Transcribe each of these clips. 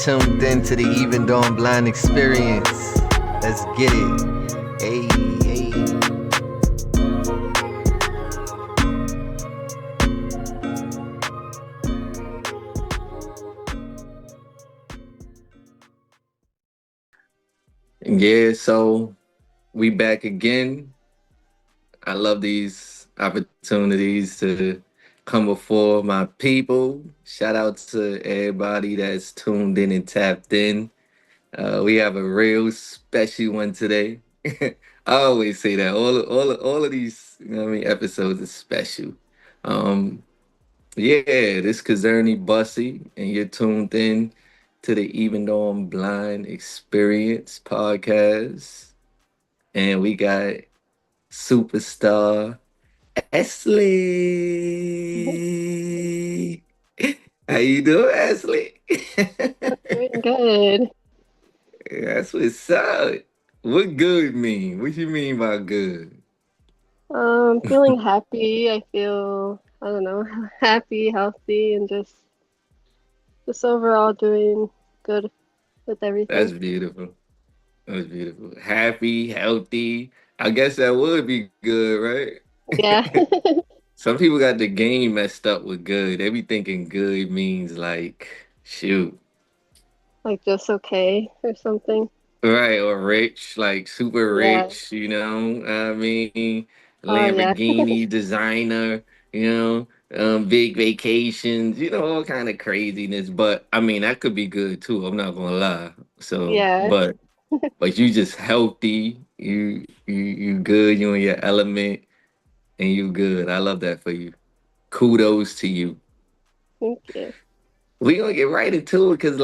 tuned in to the Even Dawn Blind Experience. Let's get it. Hey, hey. Yeah, so we back again. I love these opportunities to come before my people. Shout out to everybody that's tuned in and tapped in. We have a real special one today. I always say that all of these, episodes is special. Um, yeah, this Cazerny Bussey, and you're tuned in to the Even Though I'm Blind Experience podcast. And we got superstar Esli. How you doing, Esli? Doing good. That's what's up. What good mean? What you mean by good? Feeling happy. I feel, I don't know, happy, healthy, and just overall doing good with That's everything. beautiful. That's beautiful. Happy, healthy. I guess that would be good, Yeah, right? Some people got the game messed up with good. They be thinking good means like shoot. like just okay or something. Right, or rich, like super Yeah. rich, I mean, Oh, yeah. Lamborghini designer, big vacations, all kind of craziness. But I mean, that could be good too. I'm not gonna lie. So, Yeah. but you just healthy, you good, you in your element, and you good. I love that for you. Kudos to you. Thank you. We gonna get right into it because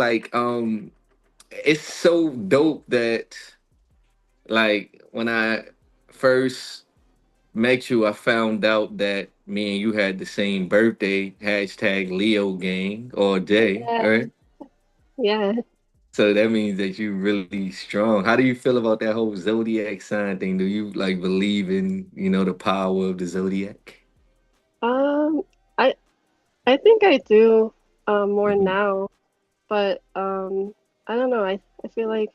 it's so dope that like when I first met you, I found out that me and you had the same birthday, hashtag Leo gang all day, Yeah. right? Yeah. So that means that you really strong. How do you feel about that whole zodiac sign thing? Do you like believe in, the power of the zodiac? Um, I I think I do more Mhm. now, but I don't know. I feel like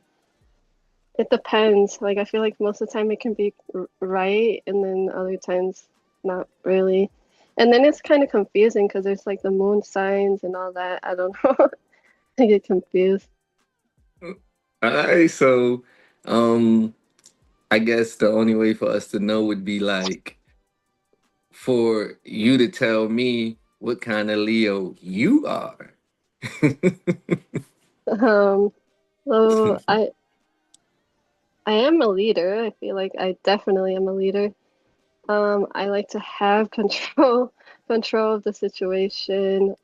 it depends. Like I feel like most of the time it can be right, and then other times not really. And then it's kind of confusing because there's like the moon signs and all that. I don't know. I get confused. All right, so um I guess the only way for us to know would be like for you to tell me what kind of Leo you are. Um, so I am a leader. I feel like I definitely am a leader. I like to have control of the situation.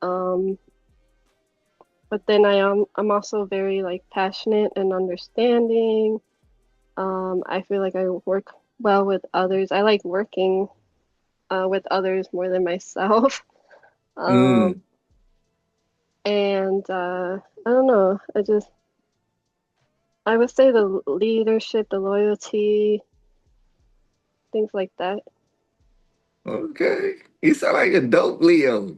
But then I'm also very like passionate and understanding. I feel like I work well with others. I like working with others more than myself. Um, Mm. and I don't know. I would say the leadership, the loyalty, things like that. Okay. You sound like a dope Leo.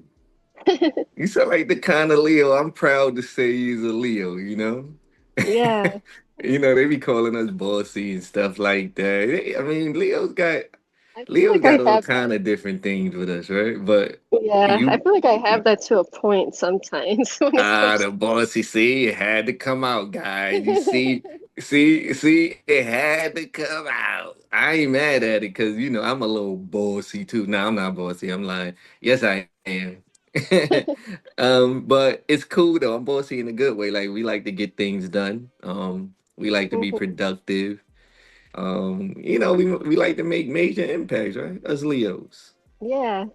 You sound like the kind of Leo I'm proud to say he's a Leo. Yeah, They be calling us bossy and stuff like that. I mean, I feel Leo's like got I all have kind that. of different things with us, right? But Yeah, I you feel like I have that to a point sometimes when it comes the bossy, see, it had to come out, guys. You see, it had to come out. I ain't mad at it because I'm a little bossy too. No, I'm not bossy. I'm lying. Yes, I am. But it's cool though. I'm bossy in a good way. Like we like to get things done. We like to be to. productive. We like to make major impacts, right? Us Leos. Yeah,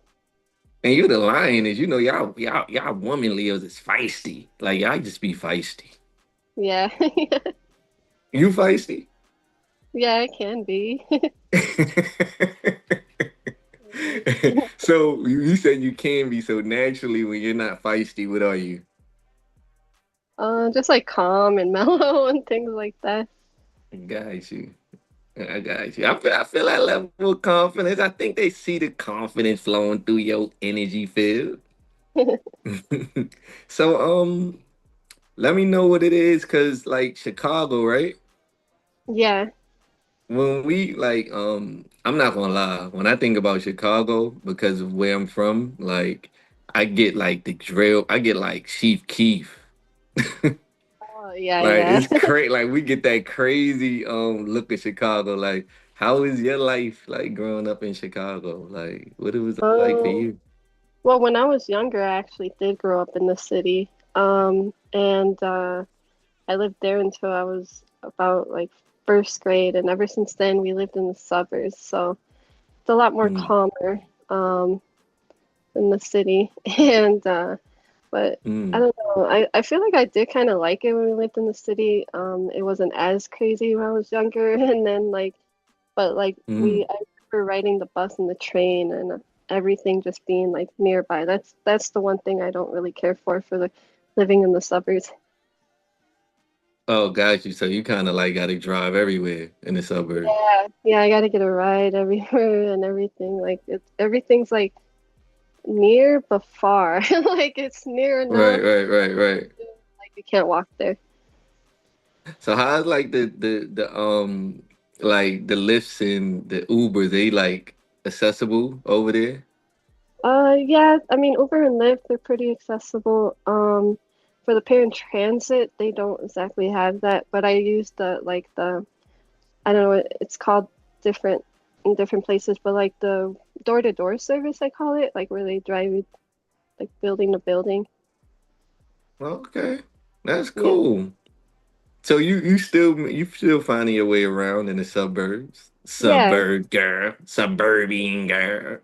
And you the lion is, y'all woman Leos is feisty. Like y'all just be feisty. yeah, You feisty? yeah, it can be. So you said you can be so naturally when you're not feisty, what are you? Just like calm and mellow and things like that. Got you. I got you. I feel that level of confidence. I think they see the confidence flowing through your energy field. So let me know what it is, cause like Chicago, right? Yeah. When we like, I'm not gonna lie. When I think about Chicago, because of where I'm from, like, I get like the drill. I get like Chief Keef. Oh, yeah, Like yeah. it's crazy. Like we get that crazy look at Chicago. Like, how is your life like growing up in Chicago? Like, what it was like for Um, you? well, when I was younger, I actually did grow up in the city. And I lived there until I was about like first grade, and ever since then we lived in the suburbs, so it's a lot more Mm, calmer in the city. And but I mm, don't know. I feel like I did kind of like it when we lived in the city. It wasn't as crazy when I was younger, and then like, but like mm. I remember riding the bus and the train and everything just being like nearby. That's the one thing I don't really care for the living in the suburbs. Oh, got you. So you kind of like got to drive everywhere in the suburbs. Yeah, yeah, I gotta get a ride everywhere and everything. Like everything's like near but far. Like it's near Right, enough, right, right, right. like you can't walk there. So how's like the like the lifts and the Ubers? They like accessible over there? Yeah, I mean Uber and Lyft, they're pretty accessible. For the pair in transit, they don't exactly have that, but I use the like the I don't know what it's called different in different places, but like the door-to-door service I call it, like where they drive you like building to building. Okay, that's Yeah. cool. So you still finding your way around in the suburbs? Yeah. Suburb girl, suburban girl.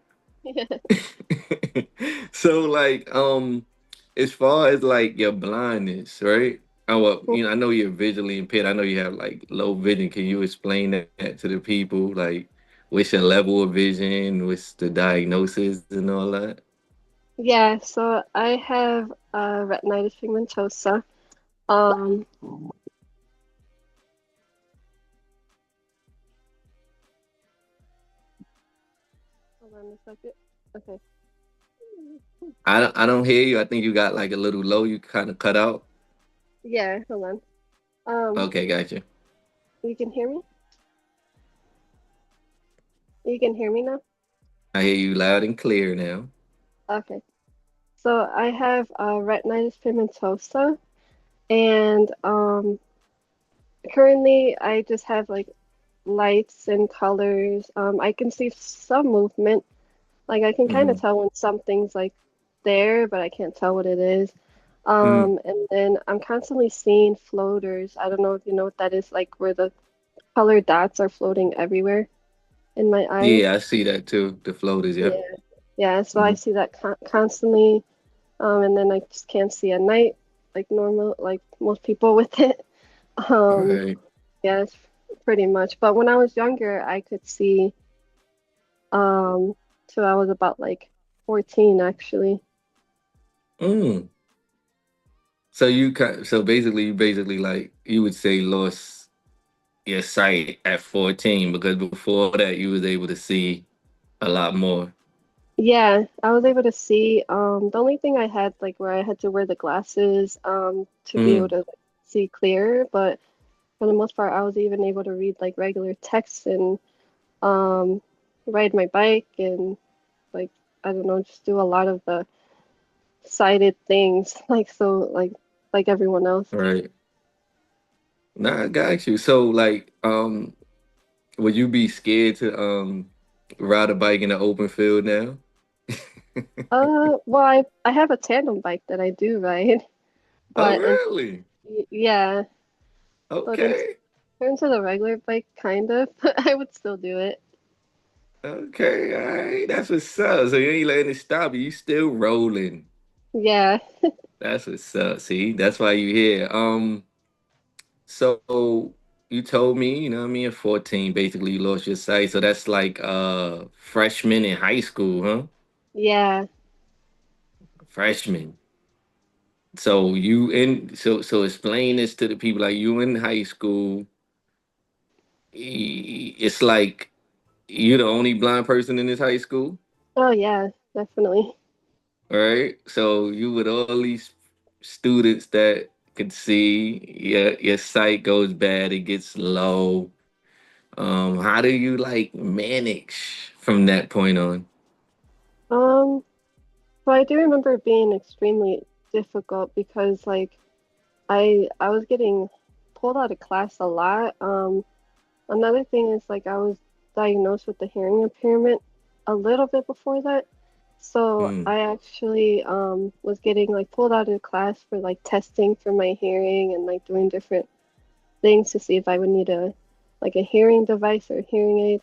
So like as far as like your blindness, right? Oh well, I know you're visually impaired. I know you have like low vision. Can you explain that to the people? Like what's your level of vision? What's the diagnosis and all that? Yeah, so I have retinitis pigmentosa. Um, Hold on a second. Okay. I don't hear you. I think you got like a little low. You kind of cut out. Yeah, hold on. Um, Okay, gotcha. you can hear me? You can hear me now? I hear you loud and clear now. Okay. So I have retinitis pigmentosa, and currently I just have like lights and colors. I can see some movement. Like I can kind of Mm-hmm. tell when something's like there, but I can't tell what it is. Mm. And then I'm constantly seeing floaters. I don't know if you know what that is, like where the colored dots are floating everywhere in my eyes. Yeah, I see that too. The floaters, Yeah, yep. yeah. So I Mm-hmm. see that constantly. And then I just can't see at night, like normal, like most people with it. Um, Right. yeah, it's pretty much. But when I was younger, I could see. So I was about like 14 actually. Mm. So basically you basically like you would say lost your sight at 14 because before that you was able to see a lot more. Yeah, I was able to see. The only thing I had like where I had to wear the glasses to be able Mm. to like, see clearer, but for the most part, I was even able to read like regular text and um ride my bike and like I don't know, just do a lot of the sighted things like so like everyone else. Right. Nah, I got you. So like would you be scared to ride a bike in an open field now? Well, I have a tandem bike that I do ride, Oh but in really? yeah, but in Okay. terms of the regular bike, kind of, but I would still do it. Okay, all right. That's what's up. So you ain't letting it stop you. You still rolling. Yeah, That's what's up. See, that's why you here. So you told me, you know what I mean, at 14, basically you lost your sight. So that's like freshman in high school, huh? yeah. Freshman. So explain this to the people like you in high school. It's like you're the only blind person in this high school, Oh yeah, definitely. all right? So you with all these students that could see your sight goes bad, it gets low. How do you like manage from that point on? Um, so I do remember it being extremely difficult because like I was getting pulled out of class a lot. Another thing is like I was diagnosed with the hearing impairment a little bit before that. So Mm, I actually was getting like pulled out of class for like testing for my hearing and like doing different things to see if I would need a like a hearing device or a hearing aid.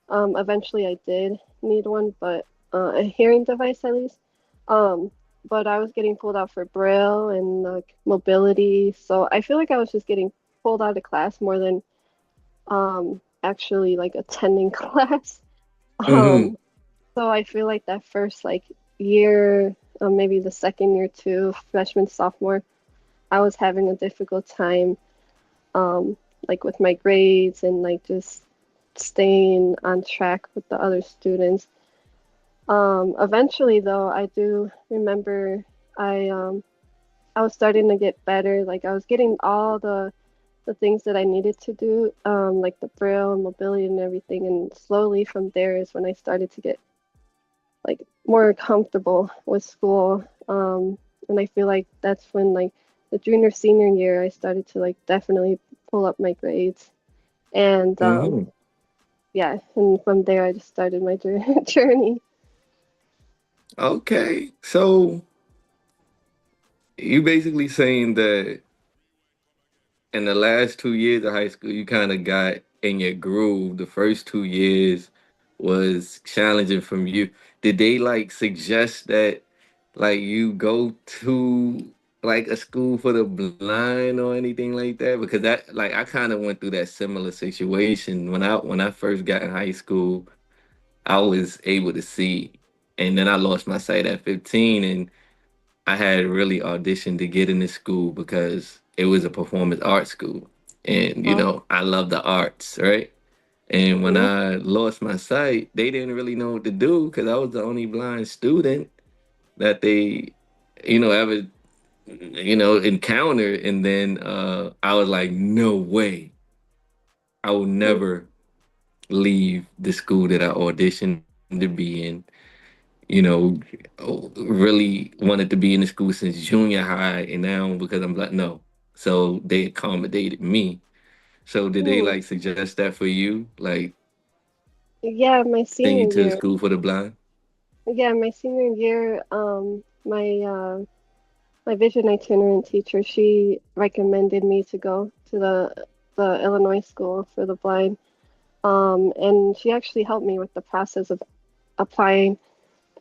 Eventually I did need one, but a hearing device at least. Um, but I was getting pulled out for braille and like mobility. So I feel like I was just getting pulled out of class more than actually like attending class. hmm. Um, so I feel like that first like year, maybe the second year too, freshman, sophomore, I was having a difficult time, um, like with my grades and like just staying on track with the other students. Eventually though, I do remember I was starting to get better. Like I was getting all the things that I needed to do, like the braille and mobility and everything. And slowly from there is when I started to get like more comfortable with school. And I feel like that's when like the junior senior year I started to like definitely pull up my grades. And Hmm. yeah, and from there I just started my journey. Okay, so you basically saying that in the last 2 years of high school, you kind of got in your groove. The first 2 years was challenging from you. Did they like suggest that like you go to like a school for the blind or anything like that? Because that like I kind of went through that similar situation when I first got in high school. I was able to see, and then I lost my sight at 15, and I had really auditioned to get into school because it was a performance art school. And, Wow. I love the arts, right? And when Mhm. I lost my sight, they didn't really know what to do because I was the only blind student that they, ever, encountered. And then I was like, no way. I will never leave the school that I auditioned to be in. you know, really wanted to be in the school since junior high, and now because I'm like, no. So they accommodated me. So did they Hmm. like suggest that for you, like Yeah, send you to a school for the blind? my senior year, my vision itinerant teacher, she recommended me to go to the Illinois School for the Blind. And she actually helped me with the process of applying.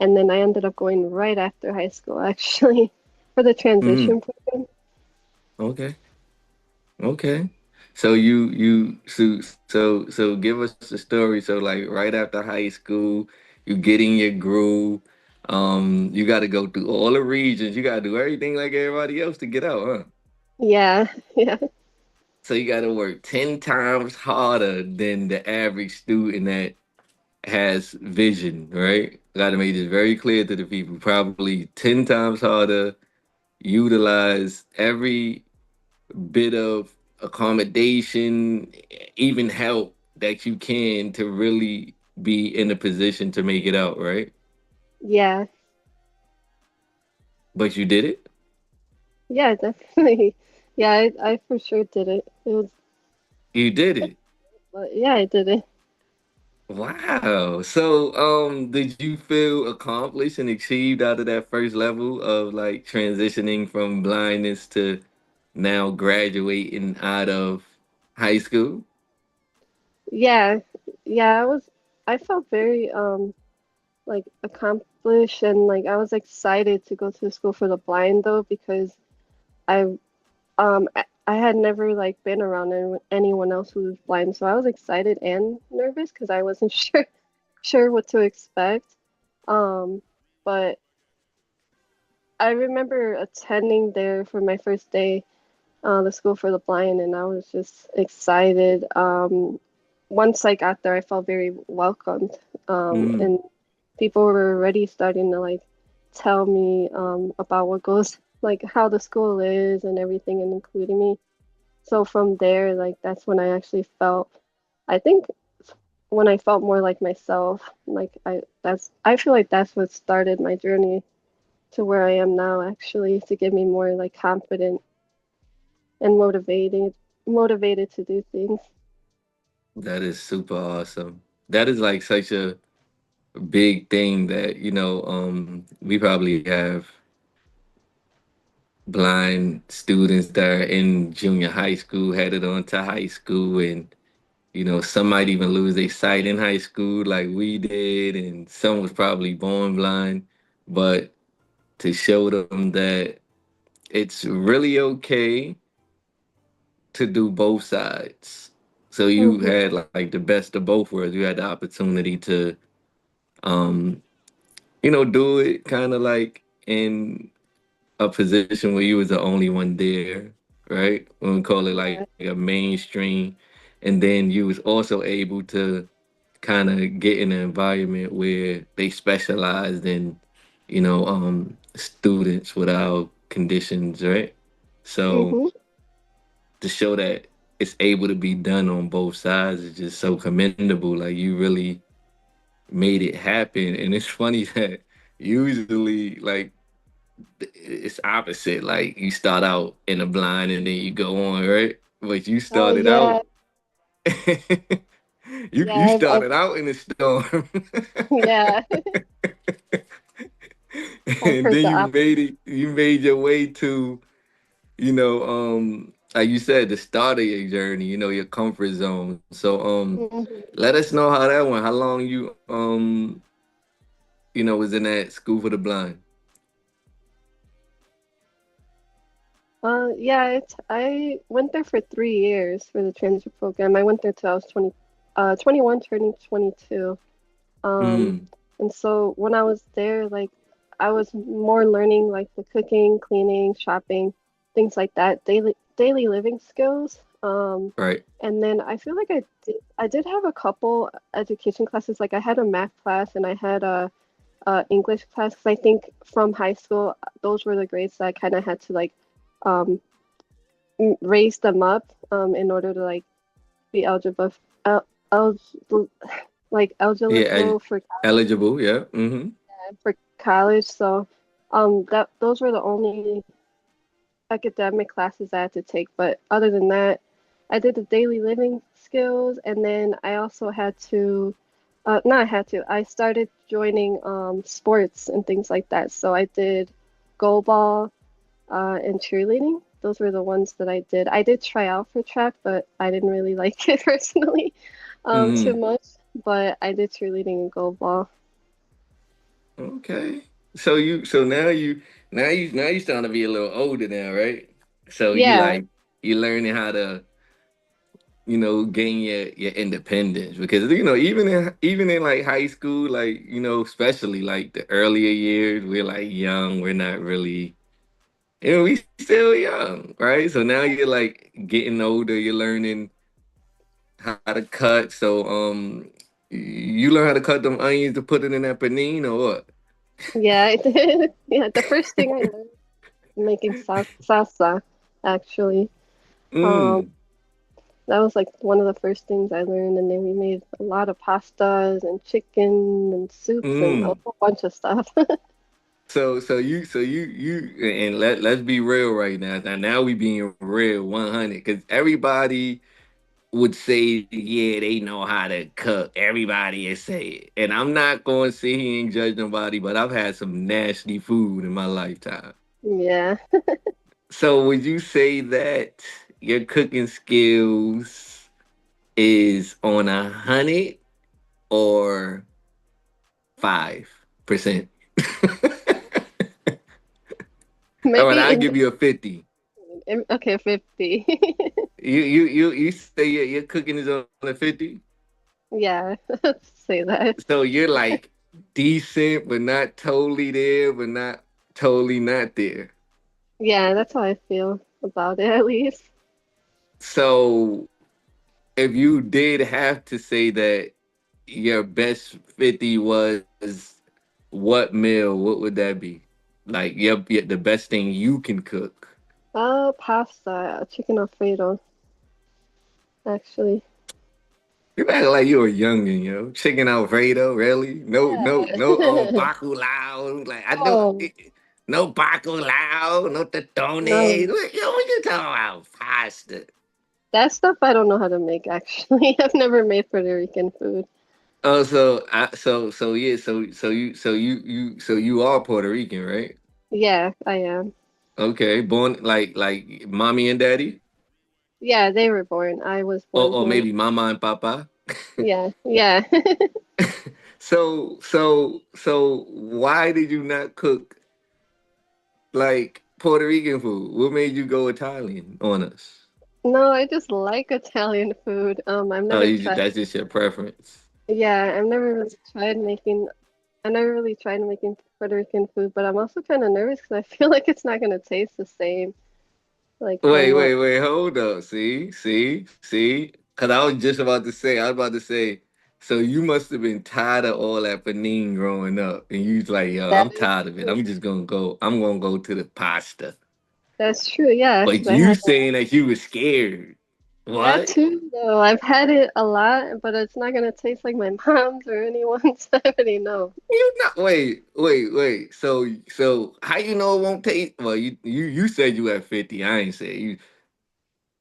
And then I ended up going right after high school, actually, for the Hmm. transition program. Okay. Okay. So so give us the story. So like right after high school, you get in your groove. You got to go through all the regions. You got to do everything like everybody else to get out, huh? Yeah, yeah, So you got to work 10 times harder than the average student that has vision, right? Got to make this very clear to the people. Probably 10 times harder, utilize every bit of accommodation, even help that you can to really be in a position to make it out, right? yeah, But you did it. yeah, definitely. Yeah, I for sure did it. It was, You did it. but yeah, I did it. Wow. So, did you feel accomplished and achieved out of that first level of like transitioning from blindness to now graduating out of high school? Yeah, yeah, I felt very like accomplished and like I was excited to go to school for the blind though because I I had never like been around anyone else who was blind, so I was excited and nervous because I wasn't sure what to expect. Um, but I remember attending there for my first day, the school for the blind, and I was just excited. Once I got there, I felt very welcomed, Mm, and people were already starting to like tell me about what goes like how the school is and everything and including me. So from there, like that's when I actually felt, I think when I felt more like myself, like I feel like that's what started my journey to where I am now actually to get me more like confident and motivated to do things. That is super awesome. That is like such a big thing that, we probably have blind students that are in junior high school headed on to high school, and some might even lose their sight in high school like we did, and some was probably born blind. But to show them that it's really okay to do both sides. So you Hmm. had like the best of both worlds. You had the opportunity to um do it kind of like in a position where you was the only one there, right? We call it like Yeah. a mainstream, and then you was also able to kind of get in an environment where they specialized in, students without conditions, right? So Hmm. to show that it's able to be done on both sides is just so commendable. Like you really made it happen, and it's funny that usually like it's opposite. Like you start out in a blind and then you go on, right? But you Oh started yeah, out you yeah. started out in a storm. Yeah. I've And heard then the you made your way to, like you said, the start of your journey, your comfort zone. So opposite. let us know how that went. How long you was in that school for the blind. Yeah, I went there for 3 years for the transition program. I went there till I was 21, turning 22. Um, Mm, and so when I was there, like I was more learning like the cooking, cleaning, shopping, things like that, daily living skills. right. And then I feel like I did have a couple education classes. Like I had a math class and I had a English class. 'Cause I think from high school, those were the grades that I kind of had to like um raise them up in order to like be eligible el eligible like Yeah, eligible eligible, yeah. for college. So that those were the only academic classes I had to take. But other than that, I did the daily living skills, and then I also had to not I had to, I started joining sports and things like that. So I did goalball and cheerleading. Those were the ones that I did. I did try out for track, but I didn't really like it personally too Mm-hmm. much. But I did cheerleading and goalball. Okay. So now you starting to be a little older now, right? So Yeah, you learning how to, gain your independence, because even in like high school, like, especially like the earlier years, we're like young, we're not really, we still young, right? So now you're like getting older, you're learning how to cut. So you learn how to cut them onions to put it in that panini or what? yeah, I did. Yeah, the first thing I learned was making salsa, actually. Um, Mm, that was like one of the first things I learned, and then we made a lot of pastas and chicken and soups and a mm. whole bunch of stuff. So you and let's be real right now. Now we being real 100, because everybody would say, yeah, they know how to cook. Everybody is say it. And I'm not going to sit here and judge nobody, but I've had some nasty food in my lifetime. Yeah, So would you say that your cooking skills is on 100 or 5%? All right, maybe I'll in give you a 50. okay, 50. You say your cooking is on a 50? Yeah, say that. So you're like decent, but not totally there, but not totally not there. Yeah, that's how I feel about it, at least. So if you did have to say that your best 50 was what meal, what would that be? Like, the best thing you can cook. Pasta, chicken Alfredo, actually. You act like you a youngin, yo. Chicken Alfredo, really? No, no, no. Yeah. Bacalao. Like I know, Oh, no bacalao, no no. totones. What you talking about? Pasta. That stuff I don't know how to make, actually. I've never made Puerto Rican food. Oh, yeah, so you are Puerto Rican, right? Yeah, I am. Okay, born like mommy and daddy, Yeah, they were born. I was born or here. maybe mama and papa. Yeah, yeah. So why did you not cook like Puerto Rican food? What made you go Italian on us? No, I just like Italian food. I've Oh, never tried. that's just your preference. Yeah, I've never really tried making. I never really tried making Puerto Rican food, but I'm also kind of nervous because I feel like it's not gonna taste the same, like from what. Wait, hold up. See. Because I was about to say, so you must have been tired of all that panini growing up, and you was like, yo, I'm That is tired of it. true. I'm gonna go to the pasta. That's true. Yeah, But because I you had saying that you was scared? that What? too. Though I've had it a lot, but it's not gonna taste like my mom's or anyone's. I already know. You not wait. So how you know it won't taste? Well, you said you at 50. I ain't say you.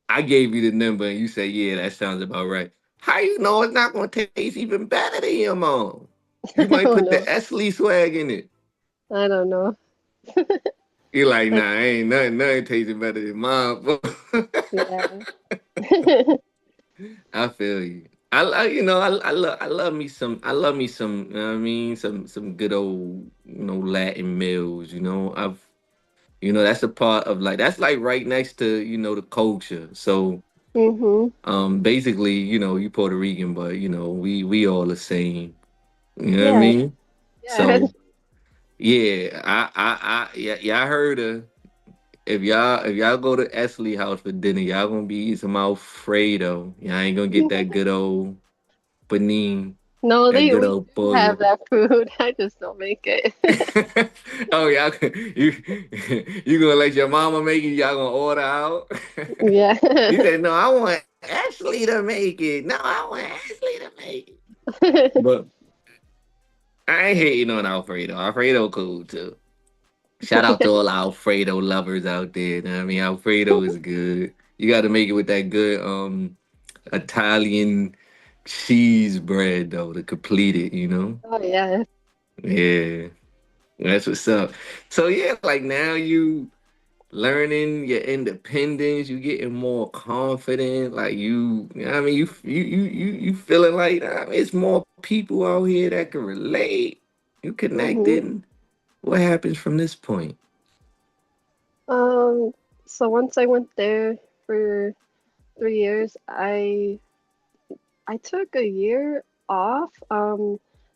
I gave you the number and you said, yeah, that sounds about right. How you know it's not gonna taste even better than your mom? You I might don't put the know. Esli swag in it. I don't know. You're like, Like, nah, ain't nothing tasting better than mom. yeah. I feel you. I love me some, you know what I mean, some good old, Latin meals, that's a part of like that's like right next to, the culture. So hmm basically, you Puerto Rican, but we all the same. You know what I Yeah. mean? Yeah. So yeah, I heard her. If y'all go to Esli house for dinner, y'all gonna be eating some Alfredo. Y'all ain't gonna get that good old panini, No, that they good we old do have pollo. that food. I just don't make it. Oh y'all, you you gonna let your mama make it? Y'all gonna order out? Yeah. You said no. I want Ashley to make it. No, I want Ashley to make it. But I ain't hating on Alfredo. Alfredo cool too. Shout out to all Alfredo lovers out there. Know what I mean, Alfredo is good. You got to make it with that good Italian cheese bread though to complete it. Oh yeah. Yeah, that's what's up. So yeah, like now you learning your independence. You getting more confident. Like you know what I mean, you feeling like it's more people out here that can relate. You hmm connecting. What happens from this point? Um, so once I went there for 3 years, I took a year off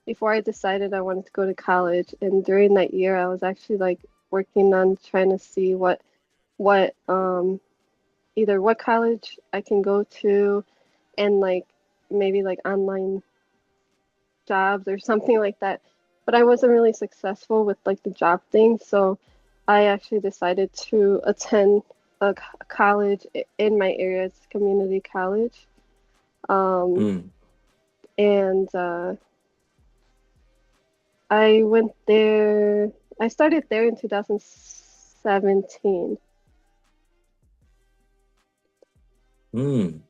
before I decided I wanted to go to college. And during that year, I was actually like working on trying to see what either what college I can go to and like maybe like online jobs or something like that. But I wasn't really successful with like the job thing, so I actually decided to attend a college in my area. It's community college. Um, Mm. and I went there. I started there in 2017. Mm.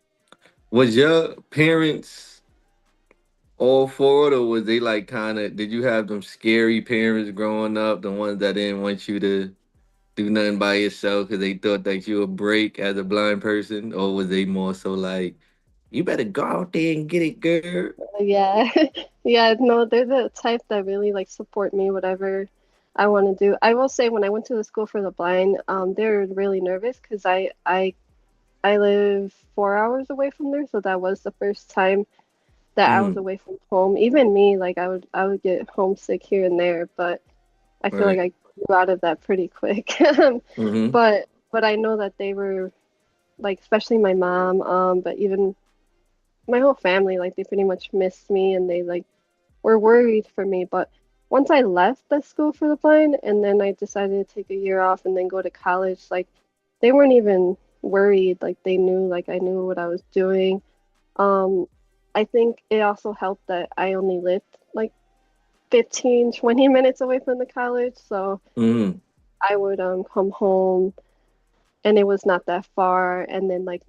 Was your parents all for it, or was they like kind of? Did you have them scary parents growing up, the ones that didn't want you to do nothing by yourself because they thought that you would break as a blind person, or was they more so like, you better go out there and get it, girl? Yeah, yeah, no, they're the type that really like support me, whatever I want to do. I will say when I went to the school for the blind, they're really nervous because I live 4 hours away from there, so that was the first time that I was Mm. away from home. Even me, like I would get homesick here and there, but I feel like Right. I grew out of that pretty quick. Mm-hmm. But I know that they were like, especially my mom, but even my whole family, like they pretty much missed me and they like were worried for me. But once I left the school for the blind, and then I decided to take a year off and then go to college, like they weren't even worried. Like they knew, like I knew what I was doing. Um, I think it also helped that I only lived like 15, 20 minutes away from the college, so Mm. I would come home and it was not that far. And then like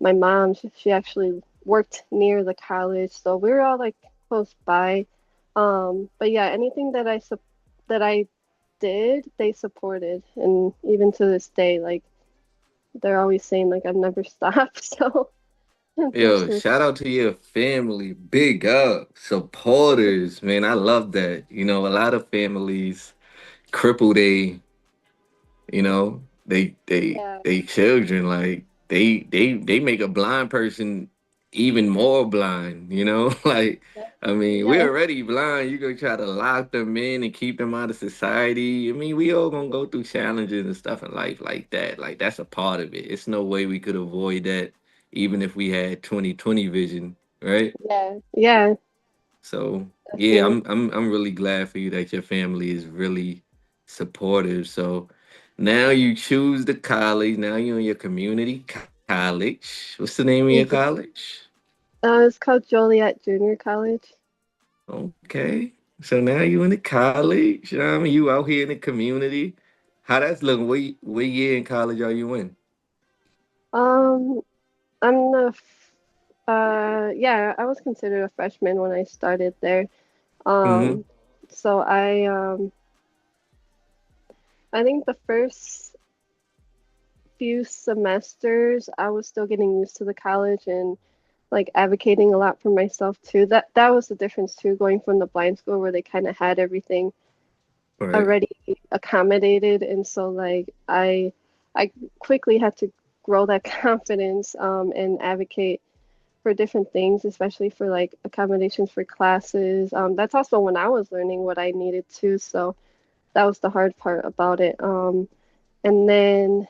my mom, she actually worked near the college, so we were all like close by. But yeah, anything that that I did, they supported, and even to this day, like they're always saying like I've never stopped. So they're Yo, super. shout out to your family. Big up. Supporters, man. I love that. You know, a lot of families cripple Yeah, they children. Like they make a blind person even more blind, you know? Like, yeah, I mean, we're yeah, already blind. You gonna try to lock them in and keep them out of society. I mean, we all gonna go through challenges and stuff in life like that. Like that's a part of it. It's no way we could avoid that even if we had 20/20 vision, right? yeah, yeah, So yeah, definitely. I'm really glad for you that your family is really supportive. So now you choose the college. Now you're in your community college. What's the name of your Mhm. college? It's called Joliet Junior College. Okay. So now you in the college. I mean, you out here in the community. How that's looking? What year in college are you in? Um, I'm yeah, I was considered a freshman when I started there. Mm-hmm. Um, so I think the first few semesters I was still getting used to the college and like advocating a lot for myself too. That was the difference too, going from the blind school where they kind of had everything All right. already accommodated, and so like I quickly had to grow that confidence and advocate for different things, especially for like accommodations for classes. That's also when I was learning what I needed to, so that was the hard part about it. And then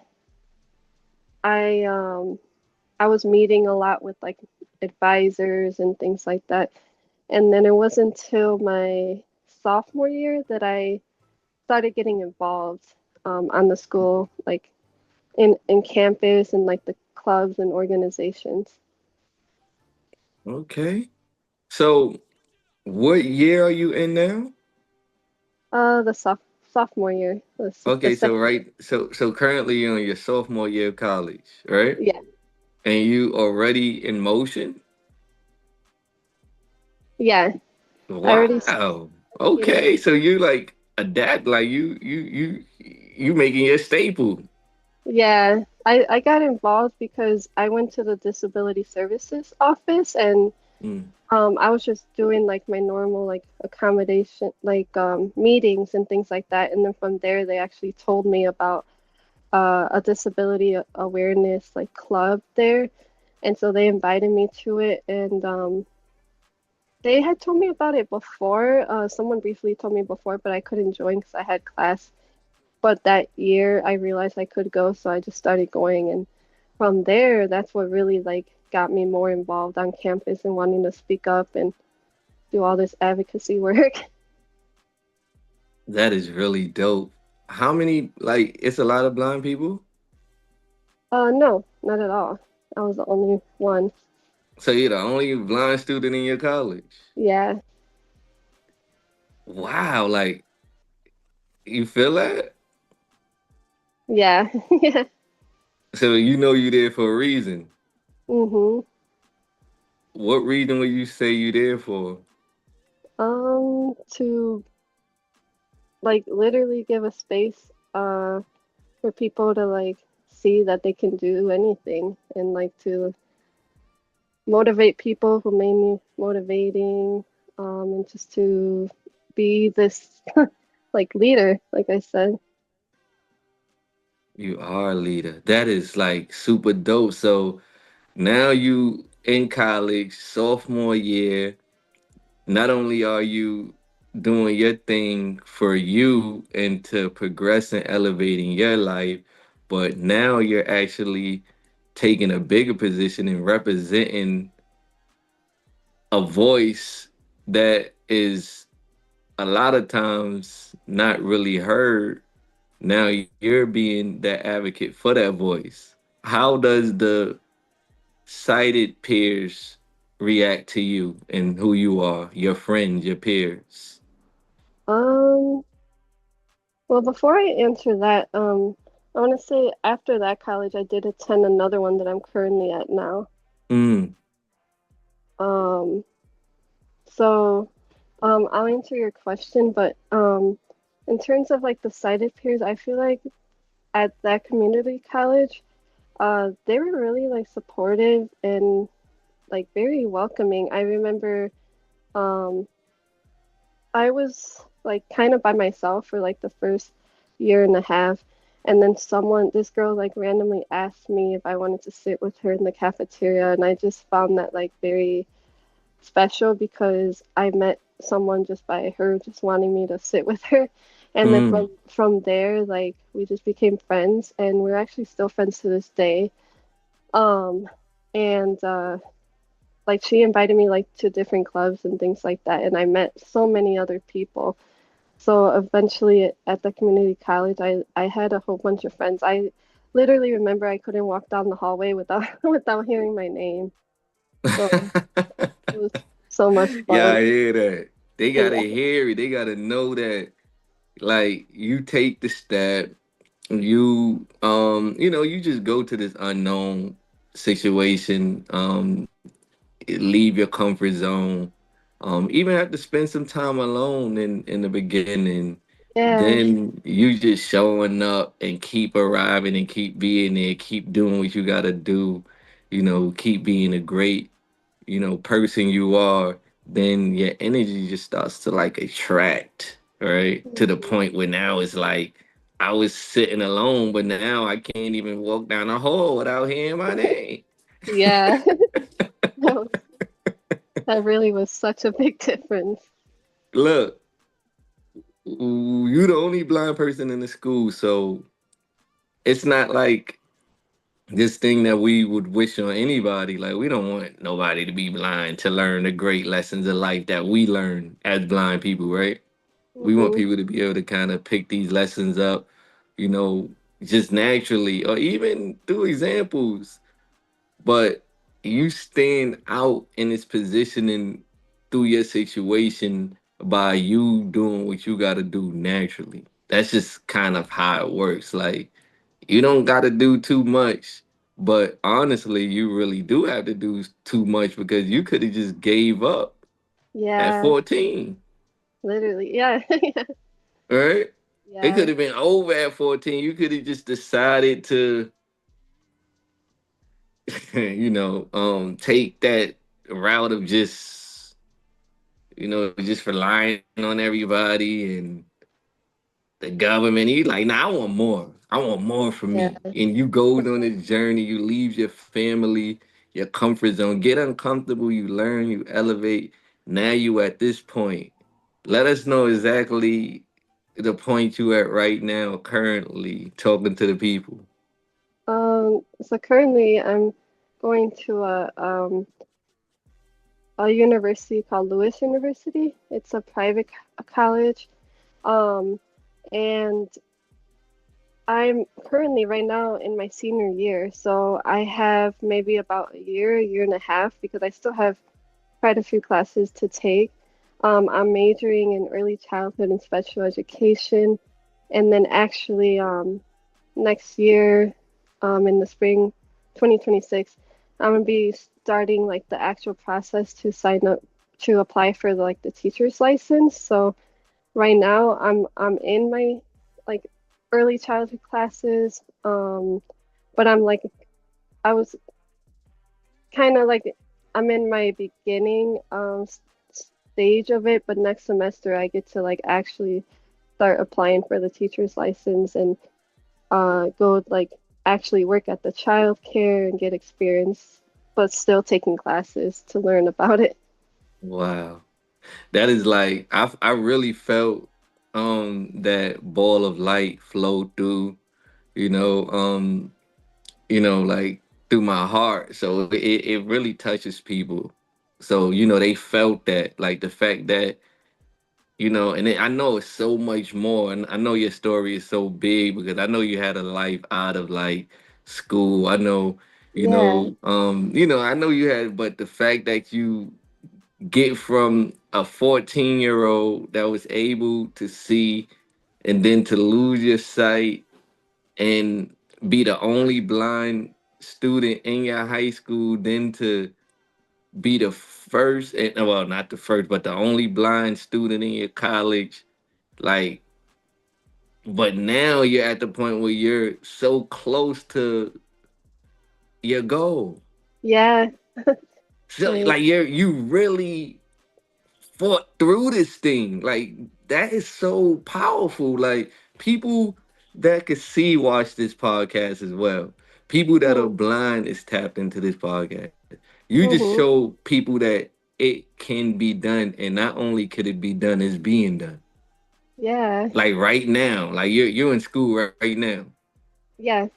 I I was meeting a lot with like advisors and things like that. And then it wasn't until my sophomore year that I started getting involved on the school, like in campus and like the clubs and organizations. Okay. So what year are you in now? The sophomore year, the Okay, so second year. right, so currently you're in your sophomore year of college, right? Yeah, And you already in motion? yeah. I already Wow. started getting. Okay, so you like adapt, like you making your staple. Yeah, I got involved because I went to the disability services office and Mm. I was just doing like my normal like accommodation like meetings and things like that, and then from there they actually told me about a disability awareness like club there, and so they invited me to it, and they had told me about it before. Someone briefly told me before, but I couldn't join because I had class. But that year I realized I could go, so I just started going, and from there that's what really like got me more involved on campus and wanting to speak up and do all this advocacy work. That is really dope. How many, like, it's a lot of blind people? No, not at all. I was the only one. So you're the only blind student in your college? Yeah, Wow, like, you feel that? yeah, yeah. So you know you there for a reason. Mm-hmm. What reason would you say you there for? To like literally give a space for people to like see that they can do anything and like to motivate people who made me motivating, and just to be this like leader, like I said. You are a leader. That is like super dope. So now you in college, sophomore year. Not only are you doing your thing for you and to progress and elevating your life, but now you're actually taking a bigger position and representing a voice that is a lot of times not really heard. Now you're being that advocate for that voice. How does the sighted peers react to you and who you are, your friends, your peers? Um, well, before I answer that, I want to say after that college, I did attend another one that I'm currently at now. Mm, Um, so, I'll answer your question, but in terms of like the sighted peers, I feel like at that community college, they were really like supportive and like very welcoming. I remember, um, I was like kind of by myself for like the first year and a half. And then this girl like randomly asked me if I wanted to sit with her in the cafeteria. And I just found that like very special because I met someone just by her just wanting me to sit with her. And then mm. from there, like we just became friends and we're actually still friends to this day. Um, and like she invited me like to different clubs and things like that. And I met so many other people. So eventually at the community college, I had a whole bunch of friends. I literally remember I couldn't walk down the hallway without without hearing my name. So it was so much Yeah, fun. I hear that. They gotta Yeah. hear it. They gotta know that, like, you take the step, you just go to this unknown situation, leave your comfort zone, even have to spend some time alone in the beginning. Yeah. Then you just showing up and keep arriving and keep being there, keep doing what you gotta do, keep being a great, person you are. Then your energy just starts to like attract, right? To the Mhm. point where now it's like I was sitting alone, but now I can't even walk down the hall without hearing my name. Yeah. That was, that really was such a big difference. Look, you the only blind person in the school, so it's not like this thing that we would wish on anybody. Like, we don't want nobody to be blind to learn the great lessons of life that we learn as blind people, right? We want Hmm. people to be able to kind of pick these lessons up, you know, just naturally or even through examples. But you stand out in this position and through your situation by you doing what you got to do naturally. That's just kind of how it works. Like, you don't got to do too much, but honestly, you really do have to do too much because you could have just gave up at Yeah, 14, literally. Yeah. right? It could Yeah. have been over at 14. You could have just decided to, take that route of just, just relying on everybody and the government. You like, nah, I want more. I want more for me. Yeah. And you go on this journey, you leave your family, your comfort zone, get uncomfortable, you learn, you elevate. Now you at this point. Let us know exactly the point you at right now, currently talking to the people. So currently I'm going to a university called Lewis University. It's a private college. Um, and I'm currently right now in my senior year, so I have maybe about a year and a half because I still have quite a few classes to take. I'm majoring in early childhood and special education, and then actually next year, in the spring 2026, I'm gonna be starting like the actual process to sign up to apply for like the teacher's license. So right now I'm in my like early childhood classes, but I was kind of like I'm in my beginning stage of it, but next semester I get to like actually start applying for the teacher's license and go like actually work at the child care and get experience, but still taking classes to learn about it. Wow. That is like I really felt that ball of light flow through, you know, um, like through my heart. So it really touches people. So, they felt that, like the fact that And I know it's so much more, and I know your story is so big because I know you had a life out of like school. I know, Yeah, I know you had, but the fact that you get from a 14-year-old that was able to see and then to lose your sight and be the only blind student in your high school, then to be the first, and well, not the first, but the only blind student in your college. Like, but now you're at the point where you're so close to your goal. yeah, So like like you really fought through this thing. Like that is so powerful. Like people that could see watch this podcast as well. People that are mm, blind is tapped into this podcast. You just mm-hmm, show people that it can be done, and not only could it be done, it's being done. yeah, Like right now, like you're in school right now. yeah.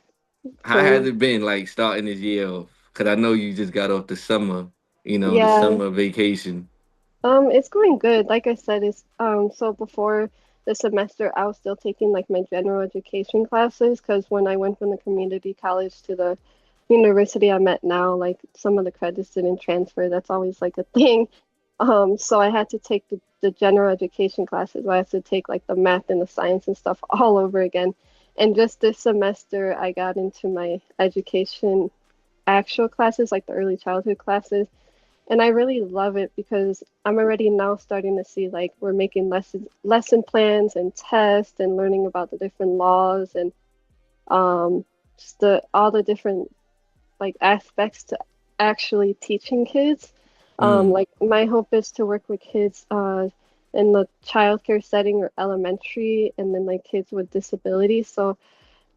How has it So been like starting this year off? Because I know you just got off the summer, the yeah, summer vacation. it's going good. Like I said, it's so before the semester, I was still taking like my general education classes because when I went from the community college to the university I'm at now, like some of the credits didn't transfer. That's always like a thing. So I had to take the general education classes. I had to take like the math and the science and stuff all over again. And just this semester, I got into my education actual classes, like the early childhood classes. And I really love it because I'm already now starting to see like we're making lesson plans and tests and learning about the different laws and just the all the different like aspects to actually teaching kids. Mm, Like my hope is to work with kids in the childcare setting or elementary, and then like kids with disabilities. So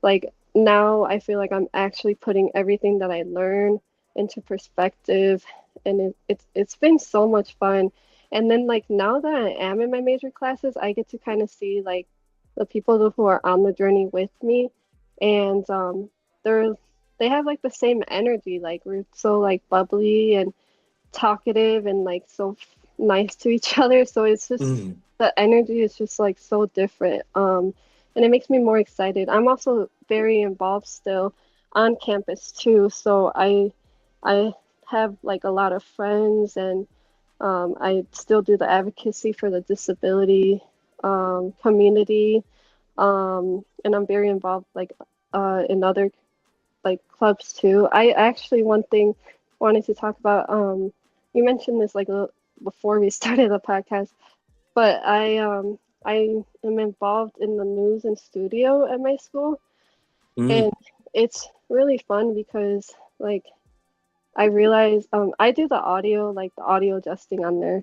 like now I feel like I'm actually putting everything that I learn into perspective, and it's been so much fun. And then like now that I am in my major classes, I get to kind of see like the people who are on the journey with me, and they're they have like the same energy. Like we're so like bubbly and talkative and like so nice to each other. So it's just mm. the energy is just like so different. And it makes me more excited. I'm also very involved still on campus too. So I have like a lot of friends and I still do the advocacy for the disability community. And I'm very involved like in other like clubs too. I actually one thing wanted to talk about. You mentioned this like before we started the podcast, but I am involved in the news and studio at my school, and Mm, it's really fun because like I realize I do the audio like the audio adjusting on there.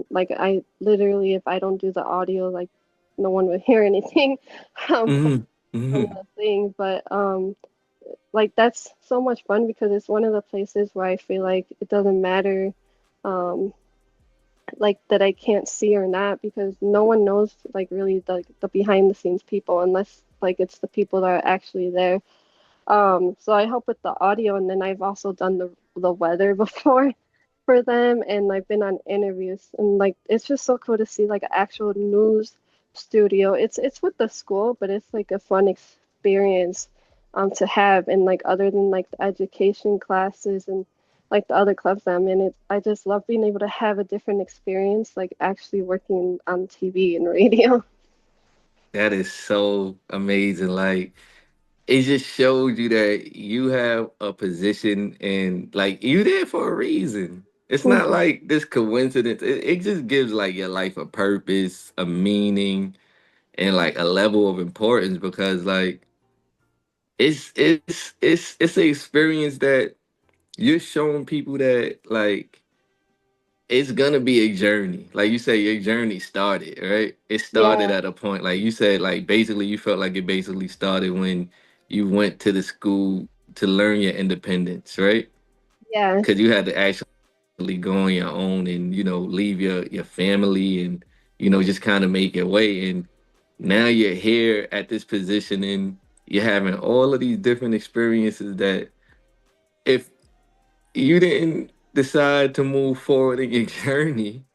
Like I literally if I don't do the audio like no one would hear anything from mm, mm. the thing, but like that's so much fun because it's one of the places where I feel like it doesn't matter um like that I can't see or not because no one knows like really the behind the scenes people unless like it's the people that are actually there. So I help with the audio and then I've also done the weather before for them and I've been on interviews and like it's just so cool to see like an actual news studio. It's with the school, but it's like a fun experience to have and like other than like the education classes and like the other clubs I'm in, I just love being able to have a different experience, like actually working on TV and radio. That is so amazing. Like it just shows you that you have a position and like you there for a reason. It's not Mhm. like this coincidence. It just gives like your life a purpose, a meaning, and like a level of importance because like it's an experience that you're showing people that like it's gonna be a journey. Like you say, your journey started, right? It started Yeah, at a point, like you said, like basically you felt like it basically started when you went to the school to learn your independence, right? yeah, Because you had to actually go on your own and leave your family and just kind of make your way. And now you're here at this position and you're having all of these different experiences that if you didn't decide to move forward in your journey,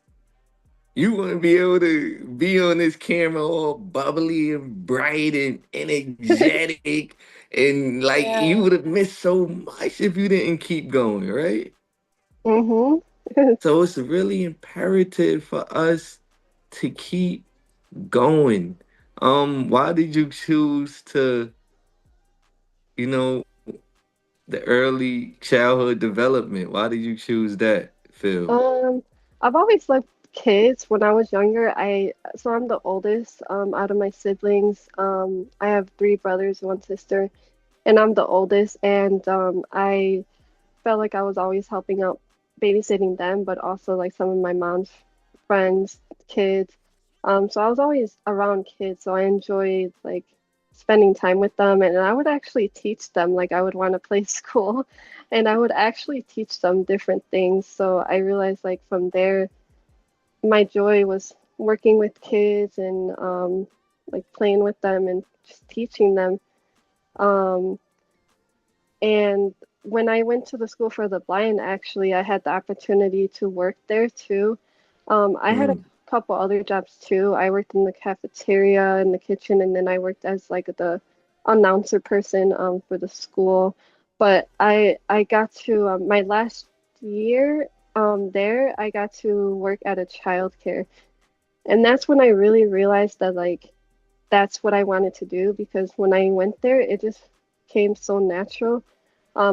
You want to be able to be on this camera all bubbly and bright and energetic, and like you Yeah. would have missed so much if you didn't keep going, right? Mhm. So it's really imperative for us to keep going. Why did you choose to, you know, the early childhood development? Why did you choose that, Phil? Um, I've always loved kids. When I was younger, I'm the oldest out of my siblings. I have three brothers, one sister, and I'm the oldest. And I felt like I was always helping out babysitting them, but also like some of my mom's friends, kids. So I was always around kids, so I enjoyed like spending time with them, and I would actually teach them. Like I would want to play school, and I would actually teach them different things. So I realized like from there, my joy was working with kids and like playing with them and just teaching them. Um, and when I went to the school for the blind, actually, I had the opportunity to work there too. I had a Mm, couple other jobs too. I worked in the cafeteria, in the kitchen, and then I worked as like the announcer person for the school. But I got to my last year there, I got to work at a childcare, and that's when I really realized that like that's what I wanted to do because when I went there, it just came so natural.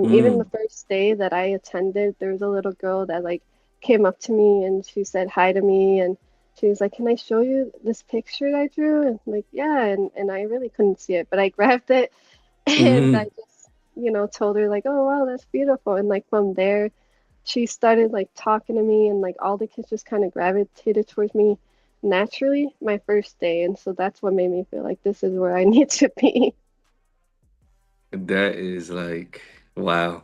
Even the mm, first day that I attended, there was a little girl that like came up to me and she said hi to me and she was like, "Can I show you this picture that I drew?" And I'm like, yeah, and I really couldn't see it, but I grabbed it and I mm. just, told her like, "Oh wow, that's beautiful." And like from there, she started like talking to me and like all the kids just kind of gravitated towards me naturally my first day. And so that's what made me feel like this is where I need to be. That is like, wow.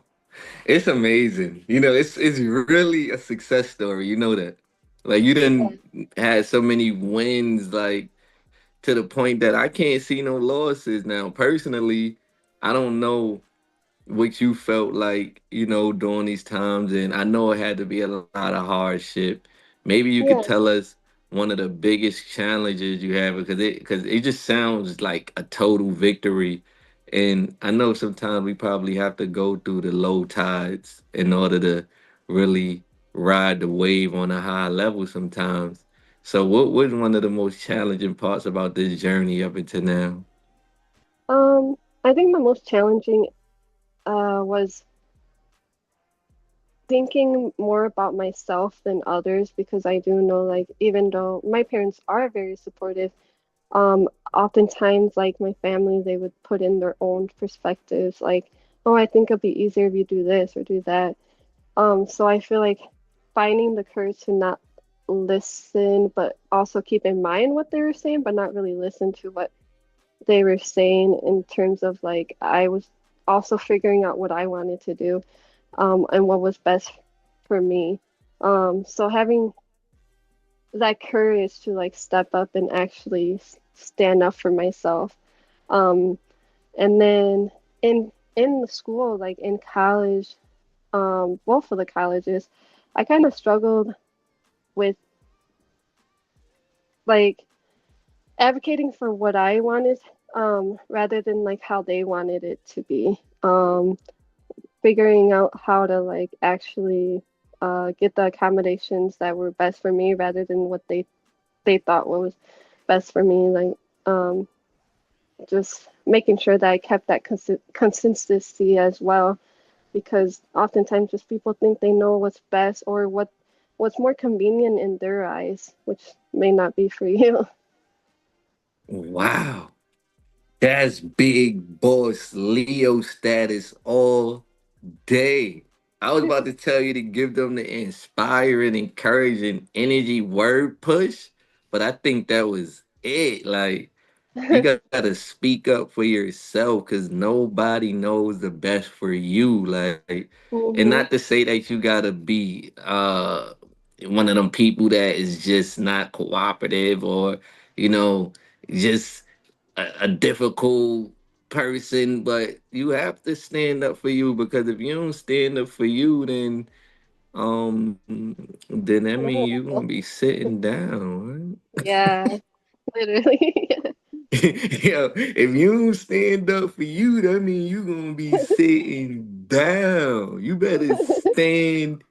It's amazing. It's really a success story. You know that. Like you Yeah. didn't had so many wins, like to the point that I can't see no losses now. Personally, I don't know what you felt like, during these times. And I know it had to be a lot of hardship. Maybe you could Yeah. tell us one of the biggest challenges you have because it just sounds like a total victory. And I know sometimes we probably have to go through the low tides in order to really ride the wave on a high level sometimes. So what was one of the most challenging parts about this journey up until now? I think the most challenging was thinking more about myself than others because I do know like even though my parents are very supportive, oftentimes like my family they would put in their own perspectives like, oh, I think it'll be easier if you do this or do that. So I feel like finding the courage to not listen, but also keep in mind what they were saying, but not really listen to what they were saying in terms of like I was also figuring out what I wanted to do, and what was best for me. So having that courage to like step up and actually stand up for myself. Um, and then in the school, like in college, both of the colleges, I kind of struggled with like advocating for what I wanted, rather than like how they wanted it to be. Figuring out how to like actually get the accommodations that were best for me rather than what they thought was best for me. Like um, just making sure that I kept that consistency as well, because oftentimes just people think they know what's best or what's more convenient in their eyes, which may not be for you. Wow. That's big boss Leo status all day. I was about to tell you to give them the inspiring, encouraging energy word push, but I think that was it. Like, you gotta speak up for yourself because nobody knows the best for you. Like, and not Hmm. to say that you gotta be one of them people that is just not cooperative or, you know, just a difficult person, but you have to stand up for you because if you don't stand up for you, then then that I mean don't you know. gonna be sitting down, Yeah, literally. right? Yo, if you don't stand up for you, that mean you gonna be sitting down. You better stand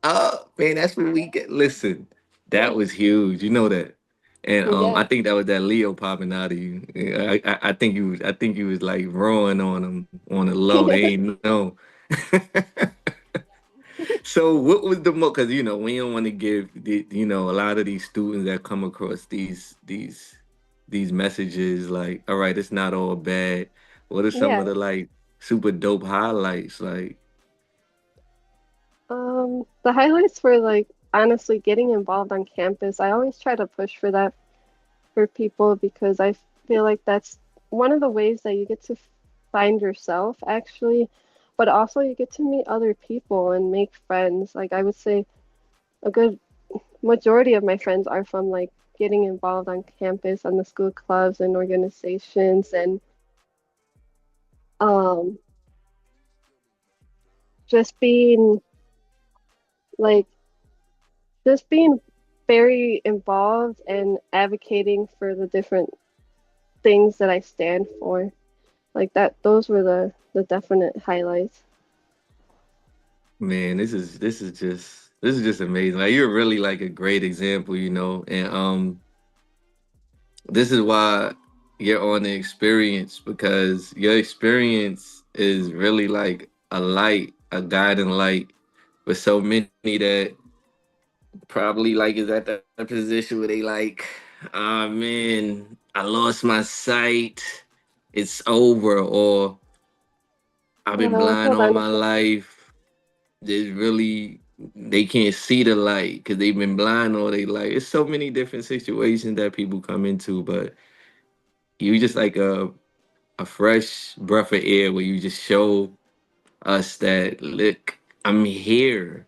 up, man. That's what we get. Listen, that was huge. You know that. And Yeah. I think that was that Leo popping out of you. Yeah, I think you was like rowing on them on the low. They ain't know. So what was the most? Because we don't want to give a lot of these students that come across these messages like, all right, it's not all bad. What are some Yeah. of the like super dope highlights? Like, The highlights were like honestly getting involved on campus. I always try to push for that for people because I feel like that's one of the ways that you get to find yourself actually, but also you get to meet other people and make friends. Like I would say a good majority of my friends are from like getting involved on campus on the school clubs and organizations and um just being like just being very involved and advocating for the different things that I stand for. Like that, those were the definite highlights. man, this is just amazing. Like, you're really like a great example, and this is why you're on the experience, because your experience is really like a light, a guiding light for so many that probably like is at that position where they like, ah, man, I lost my sight, it's over, or I've been blind Hold all on a my second. life. There's really, they can't see the light because they've been blind all their life. It's so many different situations that people come into, but you just like a fresh breath of air where you just show us that, look, I'm here.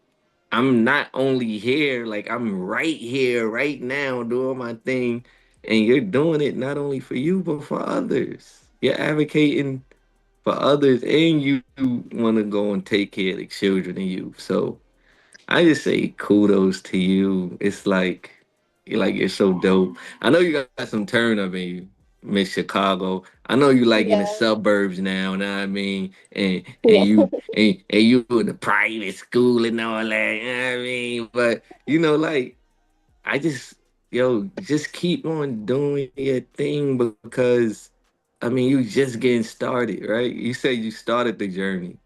I'm not only here, like I'm right here, right now, doing my thing. And you're doing it not only for you, but for others. You're advocating for others, and you want to go and take care of the children and youth. So I just say kudos to you. It's like you're so dope. I know you got some turn up in you, Miss Chicago. I know you like in the Yeah, suburbs now, know what I mean? And yeah, you in the private school and all that, you know what I mean? But like, I just just keep on doing your thing, because I mean you just getting started, right? You said you started the journey.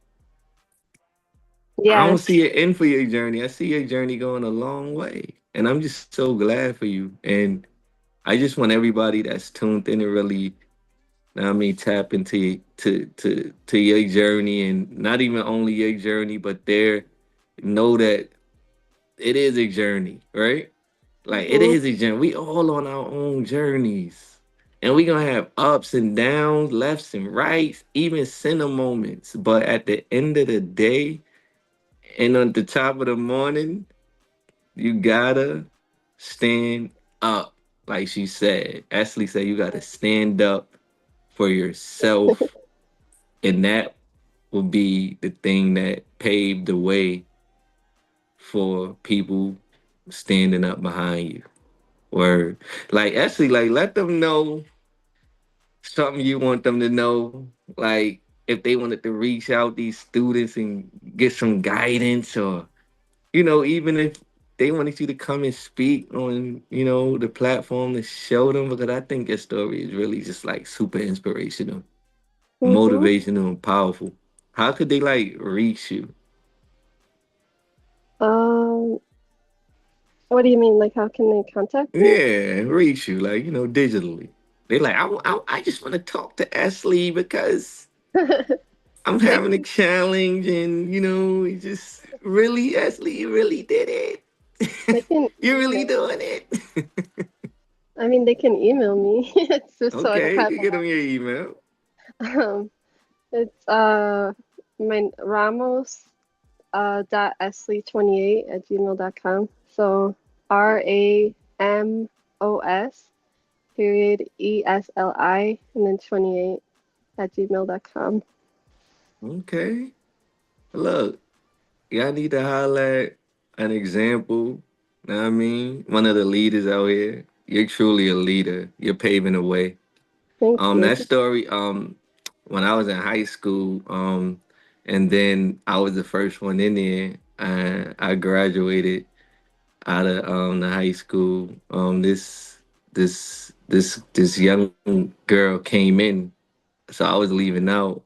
I yeah. don't see an end for your journey. I see your journey going a long way. And I'm just so glad for you. And I just want everybody that's tuned in to really, I mean, tap into to your journey, and not even only your journey, but know that it is a journey, right? Like, it Hmm. is a journey. We all on our own journeys. And we gonna have ups and downs, lefts and rights, even center moments. But at the end of the day, and on the top of the morning, you gotta stand up. Like she said, Ashley said, you gotta stand up for yourself. And that will be the thing that paved the way for people standing up behind you. Word. Like, Ashley, like, let them know something you want them to know. Like, if they wanted to reach out these students and get some guidance, or even if they wanted you to come and speak on, the platform to show them, because I think your story is really just like super inspirational, Hmm. motivational, and powerful. How could they like reach you? Um, what do you mean? Like, how can they contact me? Yeah, reach you, like, digitally. They like, I just want to talk to Ashley because I'm They having a challenge, and it just really, Ashley, you really did they it. can You're really email. doing it. I mean, they can email me. It's just so I don't Okay, you have can get them your email. it's my Ramos dot Esli28 @gmail.com. So RAMOS period ESLI and then 28 @gmail.com. Okay. Look, y'all need to highlight. an example. Know what I mean, one of the leaders out here. You're truly a leader. You're paving the way. Thank you. That story. When I was in high school, and then I was the first one in there. I graduated out of the high school. This young girl came in, so I was leaving out,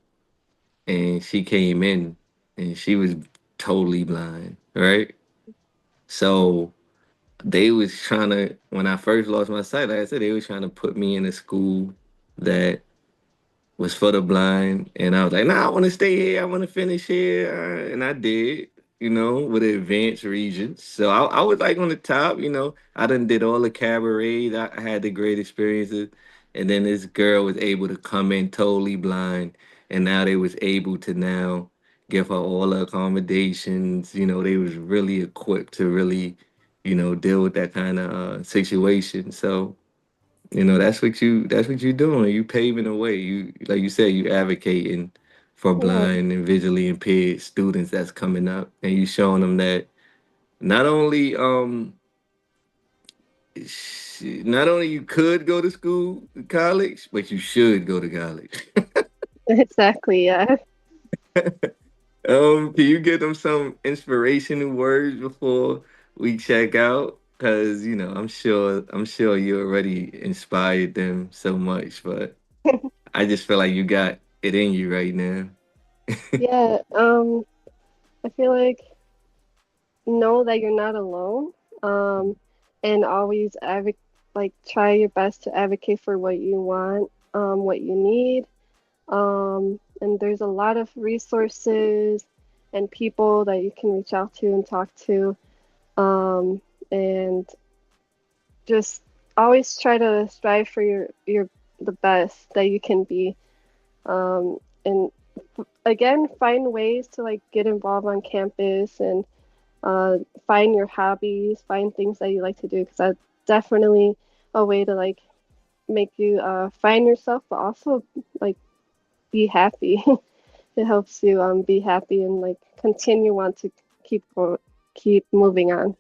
and she came in, and she was totally blind, right? So they was trying to, when I first lost my sight, like I said, they was trying to put me in a school that was for the blind, and I was like, "Nah, I want to stay here. I want to finish here," and I did. With the advanced regions. So I was like on the top. I done did all the cabarets. I had the great experiences, and then this girl was able to come in totally blind, and now they was able to now give her all the accommodations. They was really equipped to really, deal with that kind of situation. So that's what you doing. You paving the way. You, like you said, you advocating for Yeah, blind and visually impaired students that's coming up, and you showing them that not only not only you could go to school, college, but you should go to college. exactly. Yeah. Can you give them some inspirational words before we check out? Cause I'm sure you already inspired them so much, but I just feel like you got it in you right now. Yeah. I feel like know that you're not alone. Um, and always like try your best to advocate for what you want, what you need. And there's a lot of resources and people that you can reach out to and talk to. And just always try to strive for your the best that you can be. And again, find ways to like get involved on campus and find your hobbies, find things that you like to do, because that's definitely a way to like make you find yourself, but also like be happy. It helps you be happy and like continue on to keep moving on.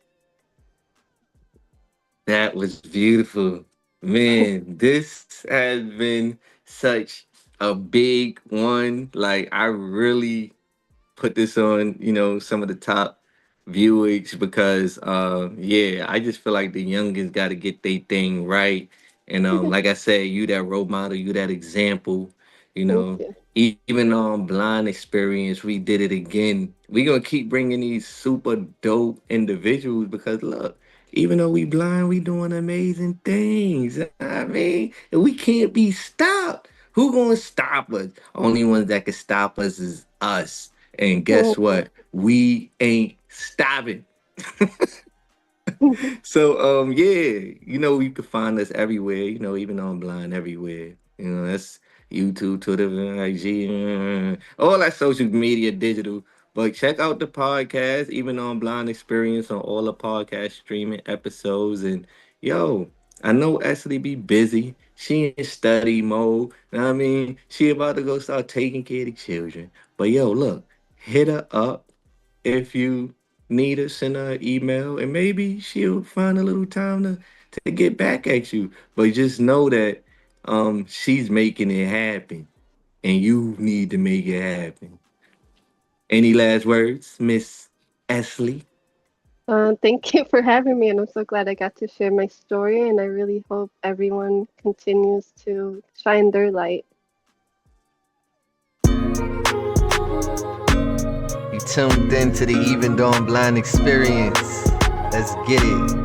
That was beautiful. Man, this has been such a big one. Like, I really put this on, some of the top viewers because yeah, I just feel like the youngins gotta get their thing right. And like I said, you that role model, you that example, you Thank know, you. even on blind experience, we did it again. We gonna keep bringing these super dope individuals because look, even though we blind, we doing amazing things. I mean, and we can't be stopped. Who gonna stop us? Only ones that can stop us is us. And guess what? We ain't stopping. So yeah, you can find us everywhere, even online everywhere. That's YouTube, Twitter, IG, all that social media digital. But check out the podcast, even on Blind Experience on all the podcast streaming episodes. And yo, I know Esli be busy. She in study mode. Know what I mean, she about to go start taking care of the children. But yo, look, hit her up if you need her, send her an email, and maybe she'll find a little time to get back at you. But just know that she's making it happen, and you need to make it happen. Any last words, Miss Ashley? Thank you for having me, and I'm so glad I got to share my story. And I really hope everyone continues to shine their light. You tuned in to the Even Dawn Blind Experience. Let's get it.